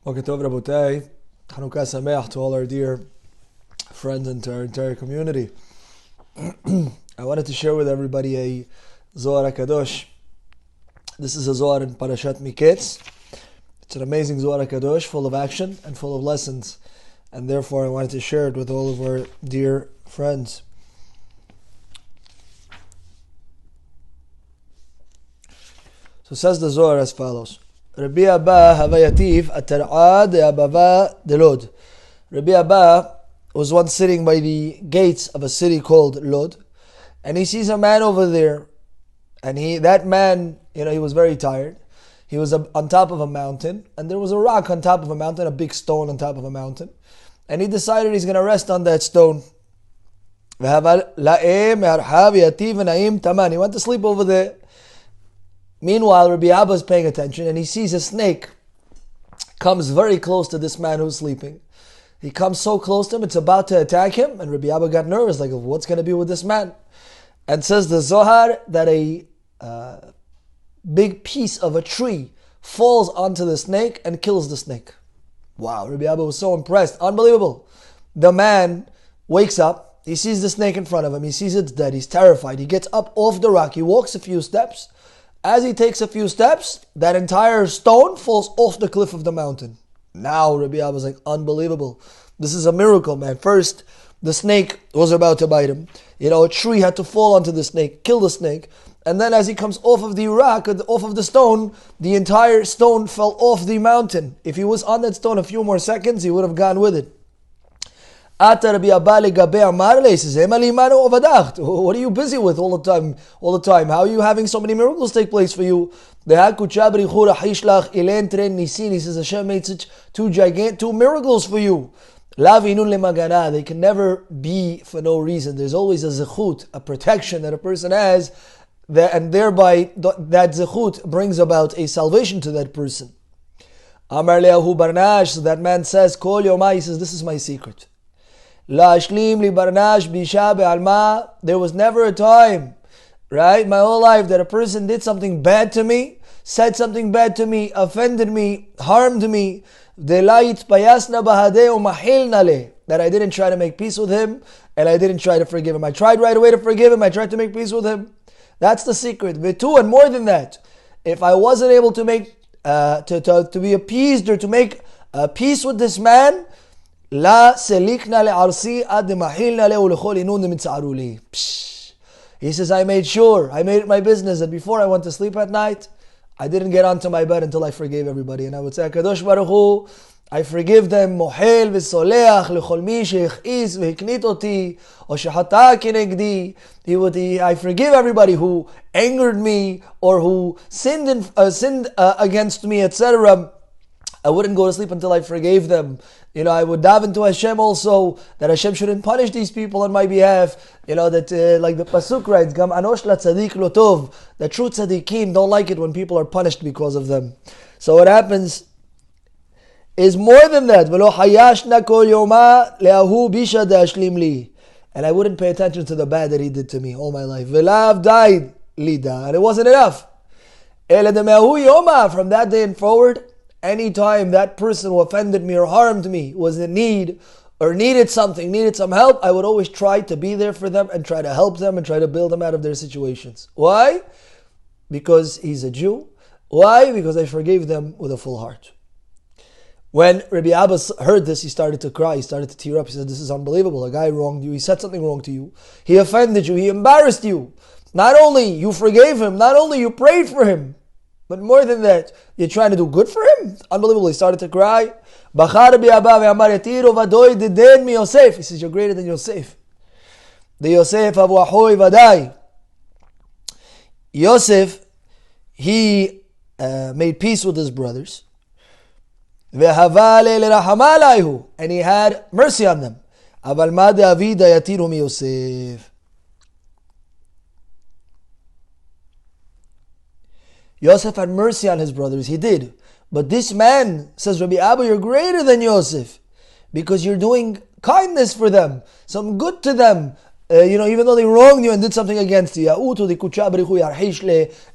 Okay, Tov Rabotai, Chanukah Sameach to all our dear friends and to our entire community. I wanted to share with everybody a Zohar HaKadosh. This is a Zohar in Parashat Miketz. It's an amazing Zohar HaKadosh, full of action and full of lessons. And therefore I wanted to share it with all of our dear friends. So says the Zohar as follows. Rabbi Abba Havayativ Atar'ad Abava Delod. Rabbi Abba was once sitting by the gates of a city called Lod, and he sees a man over there, and that man, he was very tired. He was on top of a mountain, and there was a rock on top of a mountain, a big stone on top of a mountain, and he decided he's going to rest on that stone. He went to sleep over there. Meanwhile, Rabbi Abba is paying attention, and he sees a snake comes very close to this man who's sleeping. He comes so close to him, it's about to attack him, and Rabbi Abba got nervous, like, what's going to be with this man? And says the Zohar that a big piece of a tree falls onto the snake and kills the snake. Wow, Rabbi Abba was so impressed. Unbelievable. The man wakes up, he sees the snake in front of him, he sees it's dead, he's terrified. He gets up off the rock, he walks a few steps. As he takes a few steps, that entire stone falls off the cliff of the mountain. Now Rabbi Abba was like, unbelievable. This is a miracle, man. First, the snake was about to bite him. A tree had to fall onto the snake, kill the snake. And then as he comes off of the rock, off of the stone, the entire stone fell off the mountain. If he was on that stone a few more seconds, he would have gone with it. What are you busy with all the time? How are you having so many miracles take place for you? He says Hashem made such two miracles for you. They can never be for no reason. There's always a zechut, a protection that a person has, and thereby that zechut brings about a salvation to that person. Amar Leahu Barnash, so that man says, Kol Yomai, he says, this is my secret. There was never a time, right, my whole life that a person did something bad to me, said something bad to me, offended me, harmed me, that I didn't try to make peace with him, and I didn't try to forgive him. I tried right away to forgive him, I tried to make peace with him. That's the secret. And more than that, if I wasn't able to make, to be appeased or to make peace with this man, he says, I made it my business that before I went to sleep at night, I didn't get onto my bed until I forgave everybody. And I would say, Kadosh Baruch Hu, I forgive them, mohel v'soleach lechol mi she'ech'is v'hiknit oti, o she'chata kinegdi. I forgive everybody who angered me or who sinned against me, etc. I wouldn't go to sleep until I forgave them. I would daven to Hashem also that Hashem shouldn't punish these people on my behalf. That like the pasuk writes, Gam anosh la tzadik lo tov. The true tzaddikim don't like it when people are punished because of them. So what happens is more than that. V'lo hayashna kol yoma le'ahu bisha de'ashlim li. And I wouldn't pay attention to the bad that he did to me all my life. V'lav died lida. And it wasn't enough. Ele de'me'ahu yoma. From that day and forward, anytime that person who offended me or harmed me was in need or needed some help, I would always try to be there for them and try to help them and try to build them out of their situations. Why? Because he's a Jew. Why? Because I forgave them with a full heart. When Rabbi Abba heard this, he started to cry, he started to tear up. He said, this is unbelievable. A guy wronged you, he said something wrong to you, he offended you, he embarrassed you. Not only you forgave him, not only you prayed for him, but more than that, you're trying to do good for him? Unbelievable. He started to cry. He says, you're greater than Yosef. The Yosef Abu Ahoy Vadai. Yosef, he made peace with his brothers. And he had mercy on them. Yosef had mercy on his brothers, he did. But this man, says Rabbi Abba, you're greater than Yosef because you're doing kindness for them, some good to them. even though they wronged you and did something against you.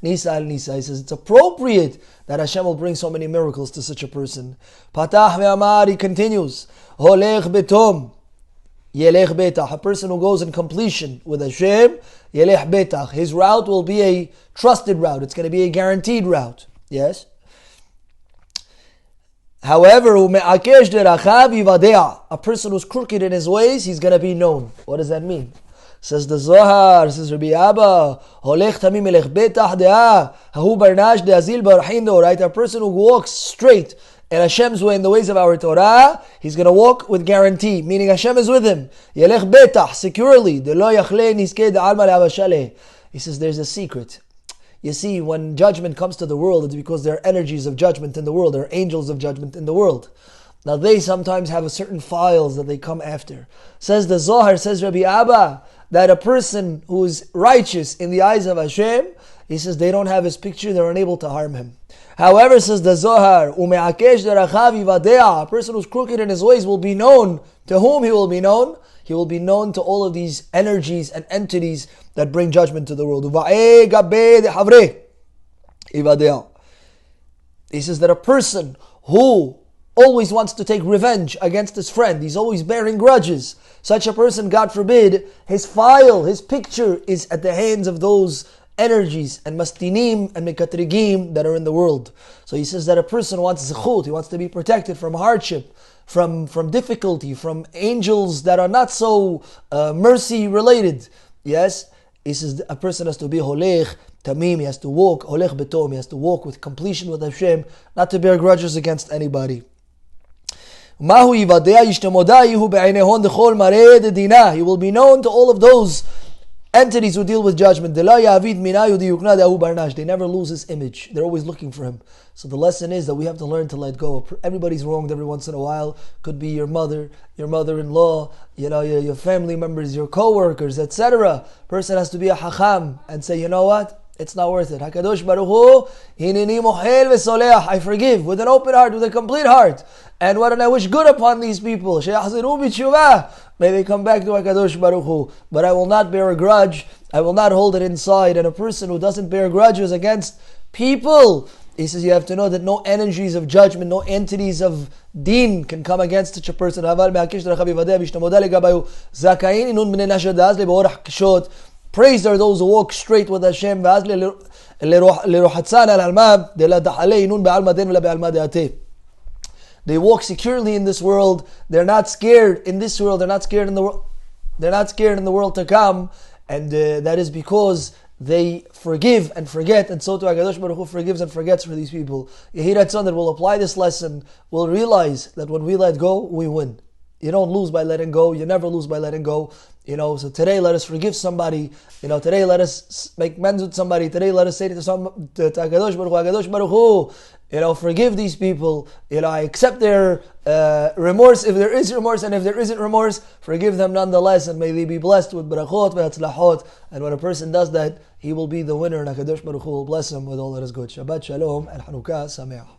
He says it's appropriate that Hashem will bring so many miracles to such a person. Patah ve'amar, he continues, holech betom, yelech betach. A person who goes in completion with Hashem, yelech betach. His route will be a trusted route. It's going to be a guaranteed route. Yes? However, a person who's crooked in his ways, he's going to be known. What does that mean? Says the Zohar, says Rabbi Abba, right? A person who walks straight in Hashem's way, in the ways of our Torah, he's going to walk with guarantee, meaning Hashem is with him. Securely. He says there's a secret. You see, when judgment comes to the world, it's because there are energies of judgment in the world, there are angels of judgment in the world. Now they sometimes have a certain files that they come after. Says the Zohar, says Rabbi Abba, that a person who is righteous in the eyes of Hashem, he says they don't have his picture, they're unable to harm him. However, says the Zohar, a person who's crooked in his ways will be known. To whom he will be known? He will be known to all of these energies and entities that bring judgment to the world. He says that a person who always wants to take revenge against his friend, he's always bearing grudges, such a person, God forbid, his file, his picture is at the hands of those energies and mastinim and mekatrigim that are in the world. So he says that a person wants zechut, he wants to be protected from hardship, from difficulty, from angels that are not so mercy related. Yes, he says a person has to be holech tamim, he has to walk holech betom, he has to walk with completion with Hashem, not to bear grudges against anybody. He will be known to all of those entities who deal with judgment. They never lose his image. They're always looking for him. So the lesson is that we have to learn to let go. Everybody's wronged every once in a while. Could be your mother, your mother-in-law, your family members, your co-workers, etc. Person has to be a hacham and say, you know what? It's not worth it. HaKadosh Baruch Hu, hineni mohel v'soleach. I forgive with an open heart, with a complete heart. And what I wish good upon these people. She'achziru b'tshuvah. May they come back to HaKadosh Baruch Hu. But I will not bear a grudge. I will not hold it inside. And a person who doesn't bear grudges against people, he says you have to know that no energies of judgment, no entities of deen can come against such a person. Praised are those who walk straight with Hashem. They walk securely in this world. They're not scared in this world. They're not scared in the world. They're not scared in the world to come. And that is because they forgive and forget. And so too HaKadosh Baruch Hu forgives and forgets for these people. Yehirat Son that will apply this lesson will realize that when we let go, we win. You don't lose by letting go. You never lose by letting go. So today let us forgive somebody. Today let us make amends with somebody. Today let us say to HaKadosh Baruch Hu, forgive these people. I accept their remorse if there is remorse, and if there isn't remorse, forgive them nonetheless, and may they be blessed with barachot ve'atzlachot. And when a person does that, he will be the winner, and HaKadosh Baruch Hu will bless him with all that is good. Shabbat Shalom and Hanukkah Sameach.